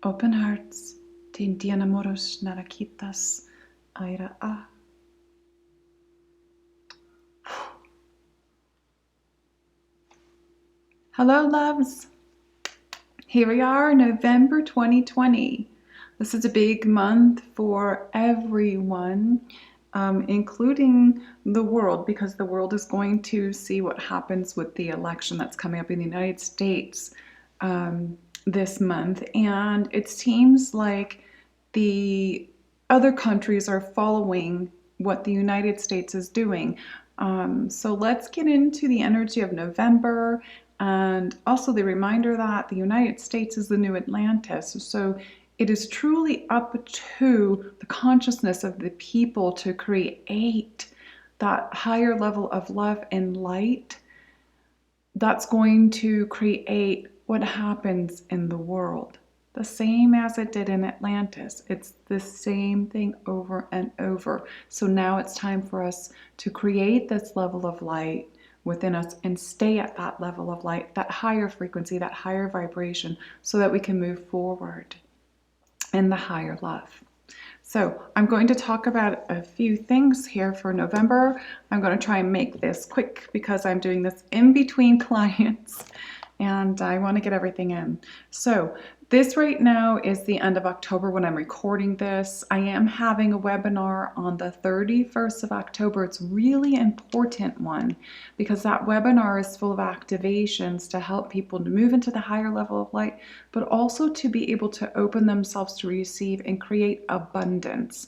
Open hearts, tintianamoros narakitas, aira a. Hello, loves. Here we are, November 2020. This is a big month for everyone, including the world, because the world is going to see what happens with the election that's coming up in the United States this month. And it seems like the other countries are following what the United States is doing. So let's get into the energy of November and also the reminder that the United States is the new Atlantis. So it is truly up to the consciousness of the people to create that higher level of love and light that's going to create what happens in the world. The same as it did in Atlantis. It's the same thing over and over. So now it's time for us to create this level of light within us and stay at that level of light, that higher frequency, that higher vibration, so that we can move forward in the higher love. So I'm going to talk about a few things here for November. I'm going to try and make this quick because I'm doing this in between clients and I want to get everything in. So this right now is the end of October when I'm recording this. I am having a webinar on the 31st of October. It's a really important one because that webinar is full of activations to help people to move into the higher level of light, but also to be able to open themselves to receive and create abundance.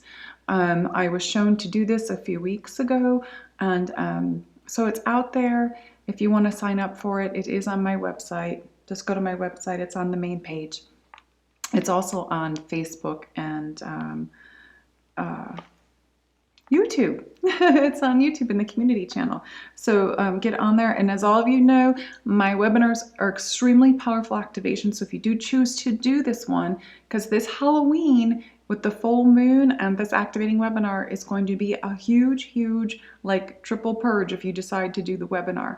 I was shown to do this a few weeks ago, and so it's out there. If you want to sign up for it, it is on my website. Just go to my website. It's on the main page. It's also on Facebook and YouTube. It's on YouTube in the community channel. So get on there. And as all of you know, my webinars are extremely powerful activations. So if you do choose to do this one, because this Halloween with the full moon and this activating webinar is going to be a huge, like triple purge if you decide to do the webinar.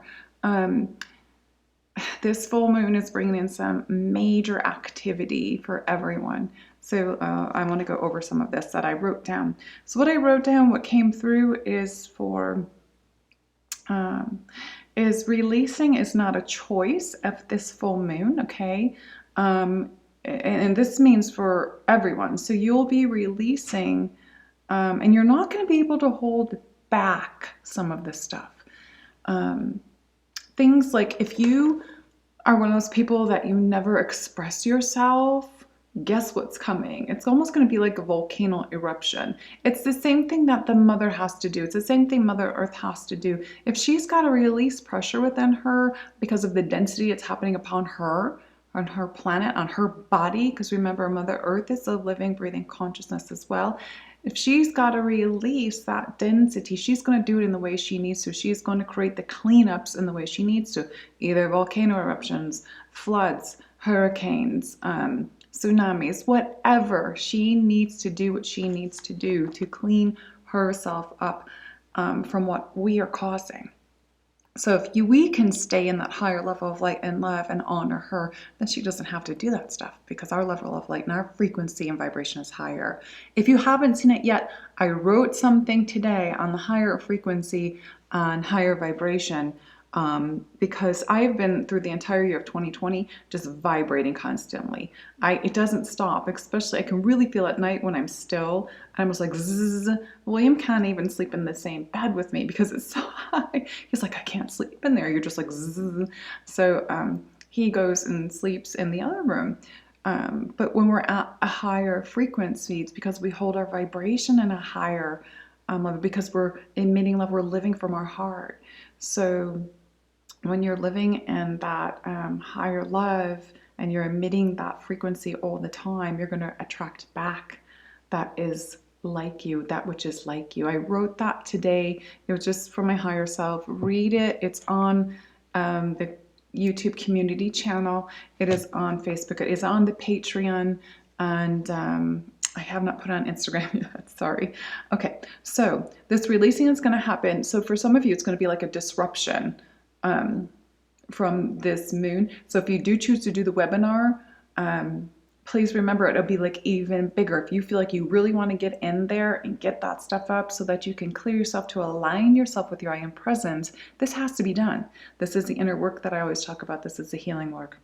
This full moon is bringing in some major activity for everyone. So I want to go over some of this that I wrote down. So what I wrote down, what came through is releasing is not a choice of this full moon, okay? And this means for everyone. So you'll be releasing, and you're not going to be able to hold back some of this stuff. Things like if you are one of those people that you never express yourself, guess what's coming? It's almost going to be like a volcano eruption. It's the same thing that the mother has to do. It's the same thing Mother Earth has to do. If she's got to release pressure within her because of the density it's happening upon her, on her planet, on her body, because remember, Mother Earth is a living, breathing consciousness as well. If she's got to release that density, she's going to do it in the way she needs to. She's going to create the cleanups in the way she needs to, either volcano eruptions, floods, hurricanes, tsunamis, whatever. She needs to do what she needs to do to clean herself up from what we are causing. So if we can stay in that higher level of light and love and honor her, then she doesn't have to do that stuff because our level of light and our frequency and vibration is higher. If you haven't seen it yet, I wrote something today on the higher frequency and higher vibration because I've been through the entire year of 2020 just vibrating constantly. It doesn't stop, especially I can really feel at night when I'm still. I'm just like zzz. William can't even sleep in the same bed with me because it's so high. He's like, I can't sleep in there. You're just like zzz. So he goes and sleeps in the other room. But when we're at a higher frequency, it's because we hold our vibration in a higher level because we're emitting love. We're living from our heart. So when you're living in that higher love and you're emitting that frequency all the time, you're going to attract back that is like you, that which is like you. I wrote that today. It was just for my higher self. Read it. It's on the YouTube community channel. It is on Facebook. It is on the Patreon. And I have not put it on Instagram yet. Sorry. Okay. So this releasing is going to happen. So for some of you, it's going to be like a disruption from this moon. So if you do choose to do the webinar, please remember it'll be like even bigger. If you feel like you really want to get in there and get that stuff up so that you can clear yourself to align yourself with your I am presence, this has to be done. This is the inner work that I always talk about. This is the healing work.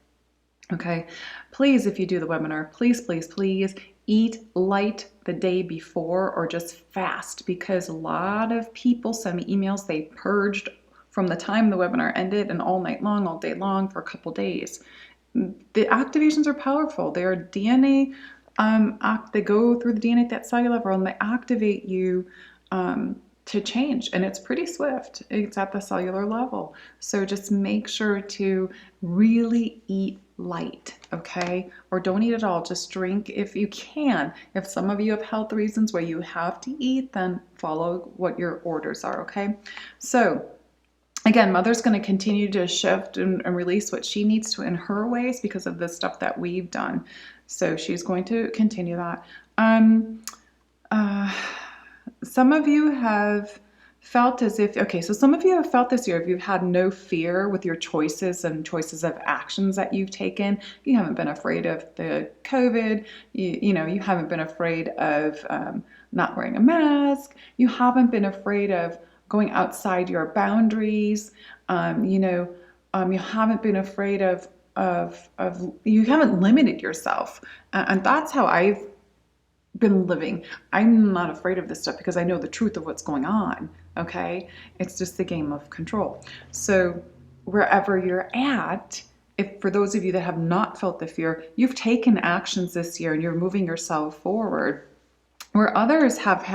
Okay, please, if you do the webinar, please, please, please eat light the day before or just fast, because a lot of people send me emails. They purged from the time the webinar ended and all night long, all day long for a couple days. The activations are powerful. They are DNA, they go through the DNA at that cellular level and they activate you to change, and it's pretty swift. It's at the cellular level. So just make sure to really eat light, okay? Or don't eat at all. Just drink if you can. If some of you have health reasons where you have to eat, then follow what your orders are, okay? So again, Mother's going to continue to shift and release what she needs to in her ways because of the stuff that we've done. So she's going to continue that. Some of you have felt as if, okay, so some of you have felt this year, if you've had no fear with your choices and choices of actions that you've taken, you haven't been afraid of the COVID, you haven't been afraid of not wearing a mask, you haven't been afraid of going outside your boundaries, you haven't been afraid of you haven't limited yourself. And that's how I've been living. I'm not afraid of this stuff because I know the truth of what's going on, okay? It's just the game of control. So wherever you're at, if for those of you that have not felt the fear, you've taken actions this year and you're moving yourself forward, where others have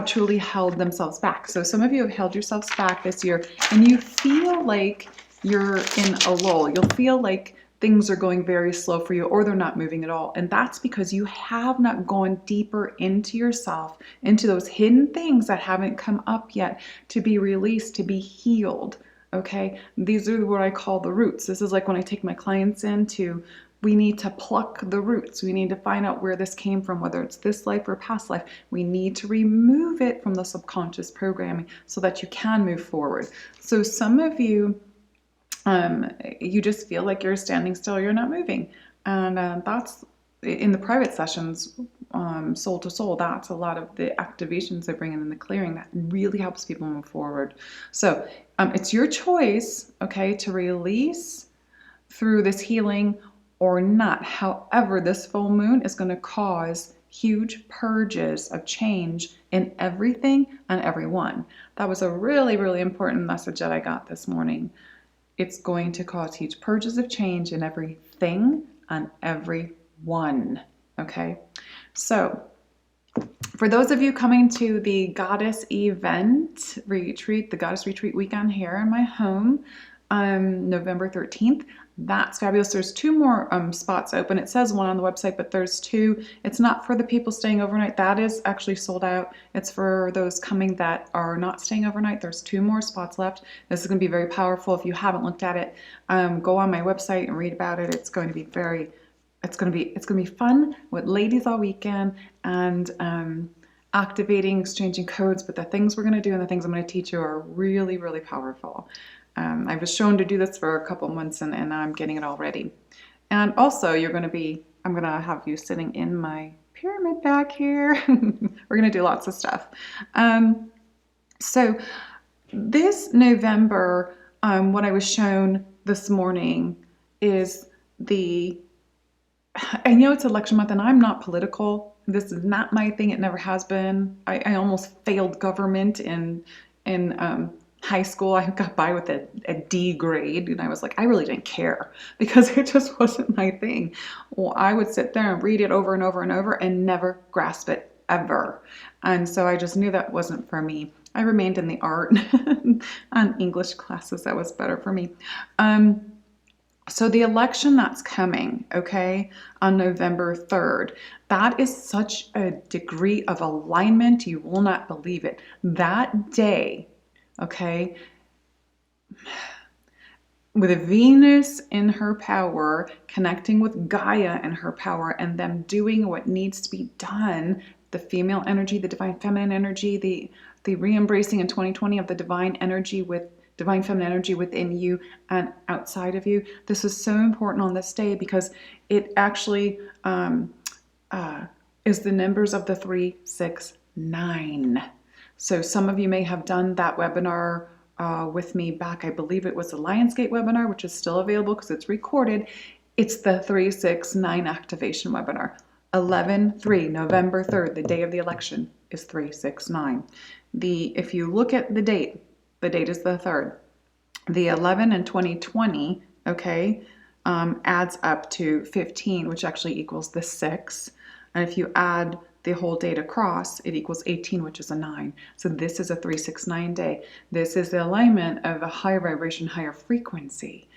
truly held themselves back. So some of you have held yourselves back this year and you feel like you're in a lull. You'll feel like things are going very slow for you or they're not moving at all. And that's because you have not gone deeper into yourself, into those hidden things that haven't come up yet to be released, to be healed. Okay? These are what I call the roots. This is like when I take my clients into, we need to pluck the roots. We need to find out where this came from, whether it's this life or past life. We need to remove it from the subconscious programming so that you can move forward. So some of you, you just feel like you're standing still, you're not moving. And that's in the private sessions, soul to soul, that's a lot of the activations they bring in the clearing that really helps people move forward. So it's your choice, okay, to release through this healing or not. However, this full moon is going to cause huge purges of change in everything and everyone. That was a really, really important message that I got this morning. It's going to cause huge purges of change in everything and everyone, okay? So for those of you coming to the Goddess event retreat, the Goddess Retreat weekend here in my home, November 13th, that's fabulous. There's 2 more spots open. It says 1 on the website, but there's 2. It's not for the people staying overnight. That is actually sold out. It's for those coming that are not staying overnight. There's 2 more spots left. This is going to be very powerful. If you haven't looked at it, go on my website and read about it. It's going to be it's going to be fun with ladies all weekend and activating, exchanging codes. But the things we're going to do and the things I'm going to teach you are really, really powerful. I was shown to do this for a couple months and I'm getting it all ready. And also I'm going to have you sitting in my pyramid back here. We're going to do lots of stuff. So this November, what I was shown this morning is I know it's election month and I'm not political. This is not my thing. It never has been. I almost failed government in high school. I got by with a D grade and I was like, I really didn't care because it just wasn't my thing. Well, I would sit there and read it over and over and over and never grasp it ever. And so I just knew that wasn't for me. I remained in the art and English classes. That was better for me. So the election that's coming, okay, on November 3rd, that is such a degree of alignment. You will not believe it. That day, okay, with Venus in her power, connecting with Gaia in her power, and them doing what needs to be done, the female energy, the divine feminine energy, the re-embracing in 2020 of the divine energy with divine feminine energy within you and outside of you. This is so important on this day because it actually is the numbers of the 369. So some of you may have done that webinar with me back, I believe it was the Lionsgate webinar, which is still available because it's recorded. It's the 369 activation webinar. 11/3, November 3rd, the day of the election, is 369. If you look at the date is the 3rd. The 11 in 2020, okay, adds up to 15, which actually equals the 6. And if you add the whole date across, it equals 18, which is a 9. So this is a 369 day. This is the alignment of a higher vibration, higher frequency.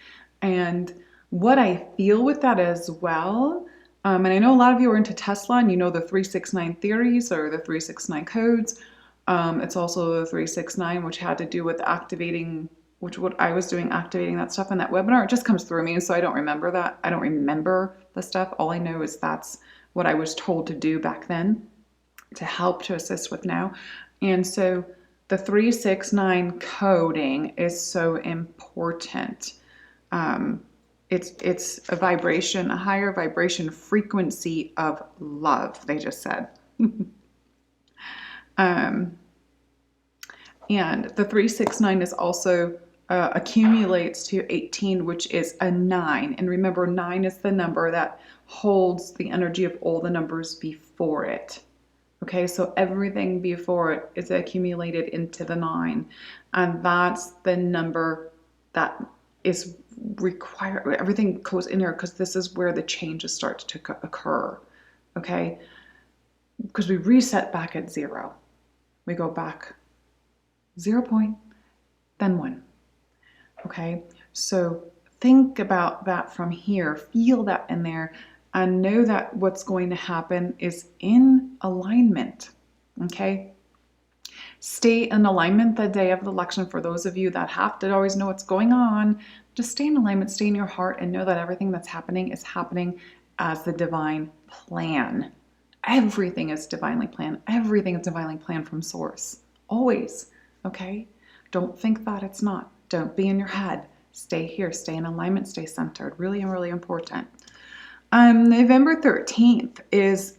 And what I feel with that as well, and I know a lot of you are into Tesla and you know the 369 theories or the 369 codes. It's also the 369, which had to do with activating, which what I was doing, activating that stuff in that webinar. It just comes through me, so I don't remember that. I don't remember the stuff. All I know is that's what I was told to do back then to help to assist with now. And so the 369 coding is so important. It's a vibration, a higher vibration frequency of love, they just said. And the 369 is also accumulates to 18, which is a 9. And remember, 9 is the number that holds the energy of all the numbers before it. Okay, so everything before it is accumulated into the 9. And that's the number that is required. Everything goes in there because this is where the changes start to occur. Okay, because we reset back at 0. We go back 0 point, then 1. Okay, so think about that from here, feel that in there, and know that what's going to happen is in alignment. Okay, stay in alignment the day of the election. For those of you that have to always know what's going on, just stay in alignment, stay in your heart, and know that everything that's happening is happening as the divine plan. Everything is divinely planned. Everything is divinely planned from source. Always. Okay? Don't think that it's not. Don't be in your head. Stay here. Stay in alignment. Stay centered. Really, really important. November 13th is,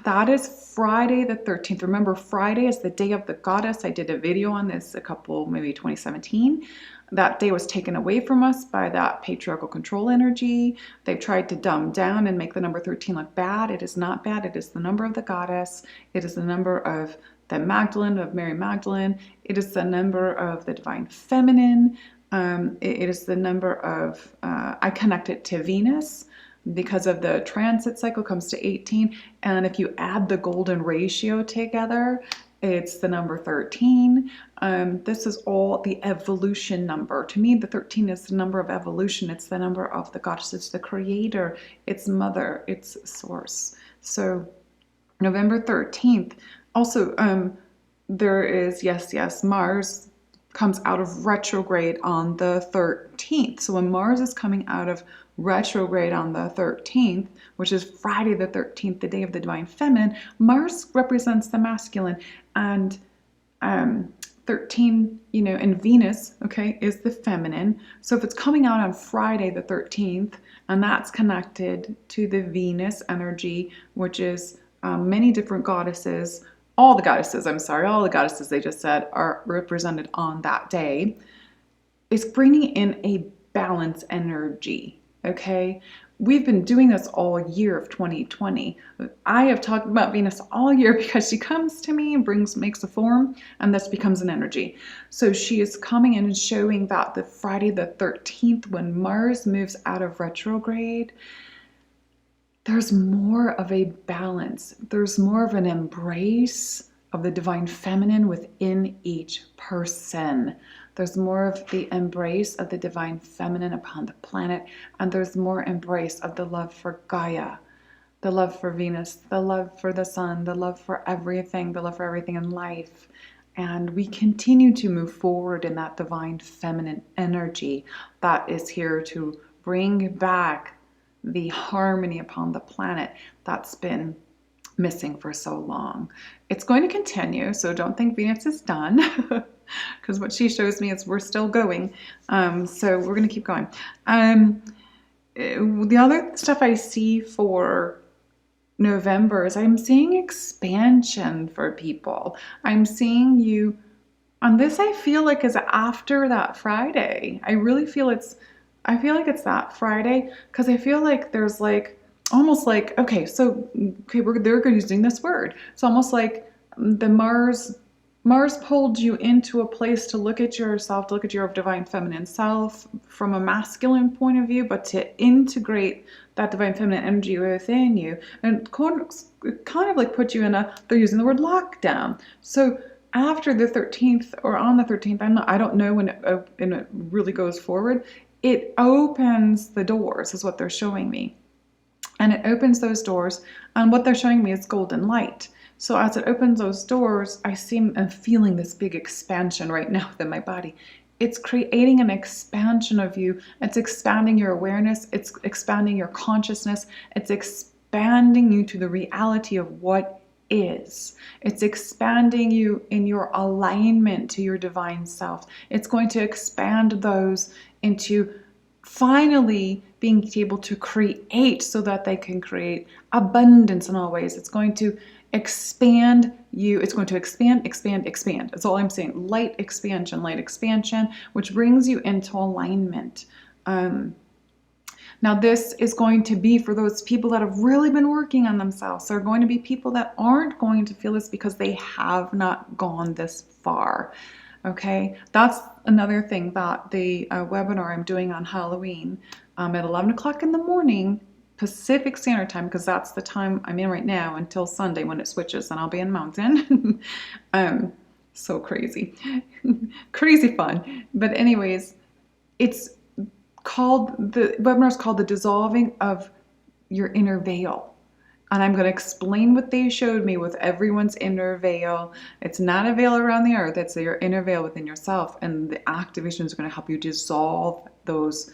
that is Friday the 13th. Remember, Friday is the day of the goddess. I did a video on this maybe 2017. That day was taken away from us by that patriarchal control energy. They've tried to dumb down and make the number 13 look bad. It is not bad. It is the number of the goddess. It is the number of the Magdalene, of Mary Magdalene. It is the number of the divine feminine. It is the number of, I connect it to Venus because of the transit cycle comes to 18. And if you add the golden ratio together, it's the number 13. This is all the evolution number. To me, the 13 is the number of evolution. It's the number of the goddess. It's the creator. It's mother. It's source. So November 13th. Also, there is, yes, Mars comes out of retrograde on the 13th. So when Mars is coming out of retrograde on the 13th, which is Friday the 13th, the day of the divine feminine, Mars represents the masculine, and 13, and Venus, okay, is the feminine. So if it's coming out on Friday the 13th, and that's connected to the Venus energy, which is many different goddesses, all the goddesses they just said are represented on that day, is bringing in a balance energy, okay? We've been doing this all year of 2020. I have talked about Venus all year because she comes to me and makes a form, and this becomes an energy. So she is coming in and showing that the Friday the 13th, when Mars moves out of retrograde, there's more of a balance. There's more of an embrace of the divine feminine within each person. There's more of the embrace of the divine feminine upon the planet, and there's more embrace of the love for Gaia, the love for Venus, the love for the sun, the love for everything, the love for everything in life. And we continue to move forward in that divine feminine energy that is here to bring back the harmony upon the planet that's been missing for so long. It's going to continue, so don't think Venus is done, because what she shows me is we're still going. So we're going to keep going. The other stuff I see for November is I'm seeing expansion for people. I'm seeing you on this. I feel like is after that Friday. I feel like it's that Friday, because I feel like there's like almost like they're using this word. It's almost like the Mars pulled you into a place to look at yourself, to look at your divine feminine self from a masculine point of view, but to integrate that divine feminine energy within you, and kind of like put you in they're using the word lockdown. So after the 13th or on the 13th, I don't know when it really goes forward, it opens the doors is what they're showing me. And it opens those doors, and what they're showing me is golden light. So as it opens those doors, I'm feeling this big expansion right now within my body. It's creating an expansion of you. It's expanding your awareness. It's expanding your consciousness. It's expanding you to the reality of what is. It's expanding you in your alignment to your divine self. It's going to expand those into finally being able to create, so that they can create abundance in all ways. It's going to expand you. It's going to expand. That's all I'm saying. Light expansion, which brings you into alignment. Now this is going to be for those people that have really been working on themselves. There are going to be people that aren't going to feel this because they have not gone this far. Okay, that's another thing that the webinar I'm doing on Halloween at 11 o'clock in the morning Pacific Standard Time, because that's the time I'm in right now until Sunday when it switches and I'll be in Mountain. So crazy. Crazy fun. But anyways, the webinar is called The Dissolving of Your Inner Veil. And I'm going to explain what they showed me with everyone's inner veil. It's not a veil around the earth. It's your inner veil within yourself. And the activations are going to help you dissolve those.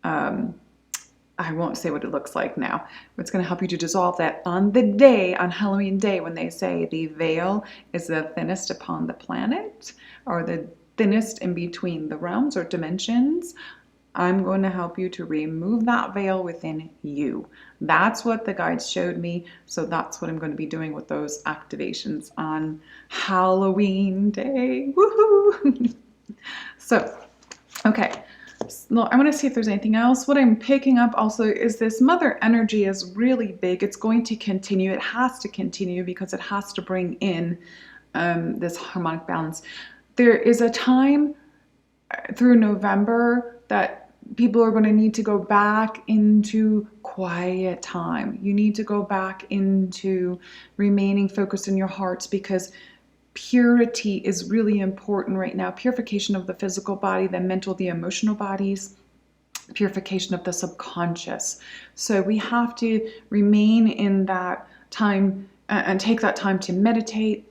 I won't say what it looks like now. It's going to help you to dissolve that on Halloween day, when they say the veil is the thinnest upon the planet, or the thinnest in between the realms or dimensions. I'm going to help you to remove that veil within you. That's what the guides showed me. So that's what I'm going to be doing with those activations on Halloween day. Woohoo! So, okay. So I want to see if there's anything else. What I'm picking up also is this mother energy is really big. It's going to continue. It has to continue because it has to bring in this harmonic balance. There is a time through November that people are going to need to go back into quiet time. You need to go back into remaining focused in your hearts, because purity is really important right now. Purification of the physical body, the mental, the emotional bodies, purification of the subconscious. So we have to remain in that time and take that time to meditate,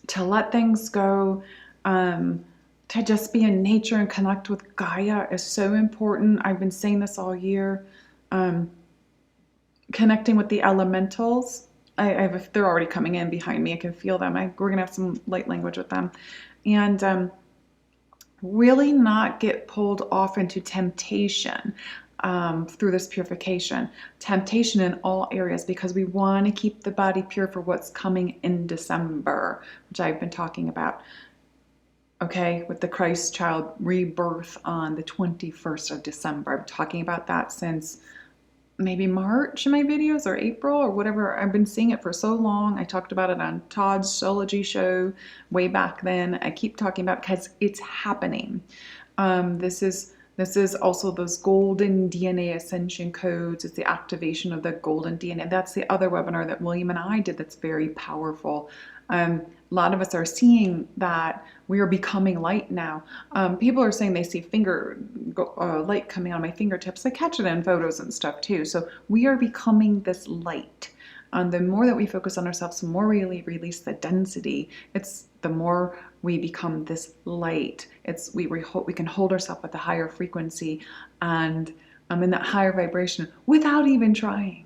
to let things go, to just be in nature and connect with Gaia is so important. I've been saying this all year. Connecting with the elementals. They're already coming in behind me. I can feel them. We're going to have some light language with them. And really not get pulled off into temptation through this purification. Temptation in all areas, because we want to keep the body pure for what's coming in December, which I've been talking about. Okay, with the Christ child rebirth on the 21st of December. I'm talking about that since maybe March in my videos, or April, or whatever. I've been seeing it for so long. I talked about it on Todd's Astrology show way back then. I keep talking about it because it's happening. This is also those golden DNA ascension codes. It's the activation of the golden DNA. That's the other webinar that William and I did that's very powerful. A lot of us are seeing that we are becoming light now. People are saying they see light coming on my fingertips. I catch it in photos and stuff too. So we are becoming this light. The more that we focus on ourselves, the more we release the density. It's the more we become this light. We can hold ourselves at the higher frequency and in that higher vibration without even trying.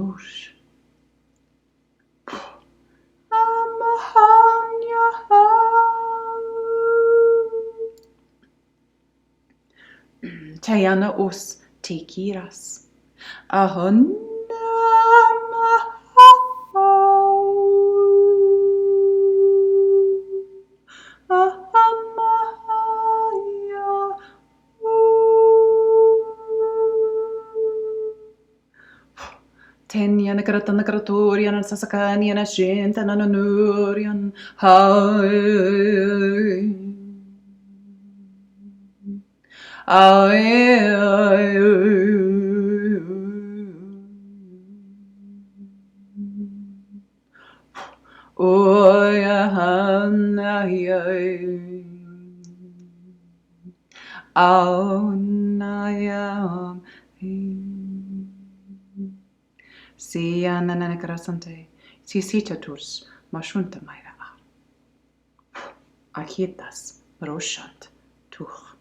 Noosh. Amahanya. Tayana os tekiras. Ahon. Ahamaya. Tenyan karatan karatorian sasakanian ashintan ananurian hai. Si ananakarasante, si citatus, mashunta maira. Akitas, roshant, tuch.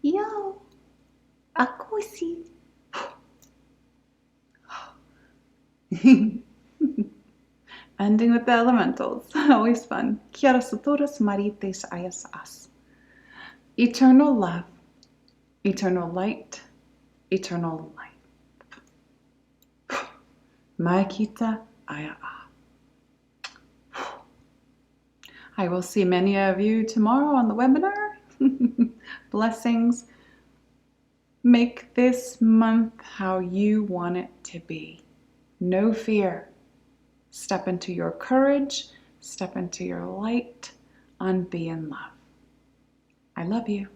Yo, aku sih. Ending with the elementals. Always fun. Kia ora sotoras marites ayas as. Eternal love, eternal light, eternal life. Maikita aya a. I will see many of you tomorrow on the webinar. Blessings. Make this month how you want it to be. No fear. Step into your courage, step into your light, and be in love. I love you.